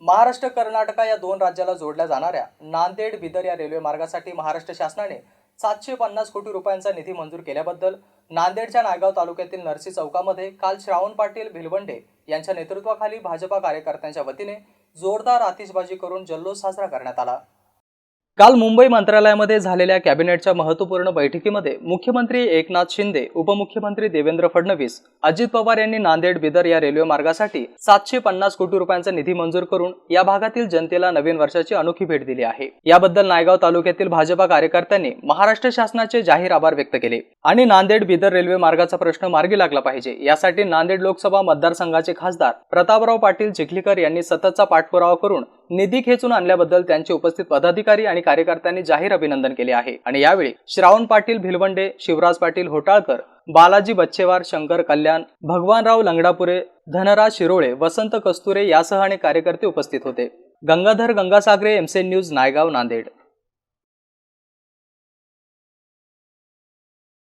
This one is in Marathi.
महाराष्ट्र कर्नाटक या दोन राज्याला जोडल्या जाणाऱ्या नांदेड बिदर या रेल्वे मार्गासाठी महाराष्ट्र शासनाने 750 कोटी रुपयांचा निधी मंजूर केल्याबद्दल नांदेडच्या नायगाव तालुक्यातील नरसी चौकामध्ये काल श्रावण पाटील भिलवंडे यांच्या नेतृत्वाखाली भाजपा कार्यकर्त्यांच्या वतीने जोरदार आतिषबाजी करून जल्लोष साजरा करण्यात आला। काल मुंबई मंत्रालयामध्ये झालेल्या कॅबिनेटच्या महत्त्वपूर्ण बैठकीमध्ये मुख्यमंत्री एकनाथ शिंदे, उपमुख्यमंत्री देवेंद्र फडणवीस, अजित पवार यांनी नांदेड बिदर या रेल्वे मार्गासाठी 750 कोटी रुपयांचा निधी मंजूर करून या भागातील जनतेला नवीन वर्षाची अनोखी भेट दिली आहे। याबद्दल नायगाव तालुक्यातील भाजपा कार्यकर्त्यांनी महाराष्ट्र शासनाचे जाहीर आभार व्यक्त केले आणि नांदेड बिदर रेल्वे मार्गाचा प्रश्न मार्गी लागला पाहिजे यासाठी नांदेड लोकसभा मतदारसंघाचे खासदार प्रतापराव पाटील चिखलीकर यांनी सततचा पाठपुरावा करून निधी खेचून आणल्याबद्दल त्यांचे उपस्थित पदाधिकारी आणि कार्यकर्त्यांनी जाहीर अभिनंदन केले आहे। आणि यावेळी श्रावण पाटील भिलवंडे, शिवराज पाटील होटाळकर, बालाजी बच्चेवार, शंकर कल्याण, भगवानराव लंगडापुरे, धनराज शिरोळे, वसंत कस्तुरे यासह अनेक कार्यकर्ते उपस्थित होते। Gangadhar Gangasagare, MCN news, Naigaon, Nanded.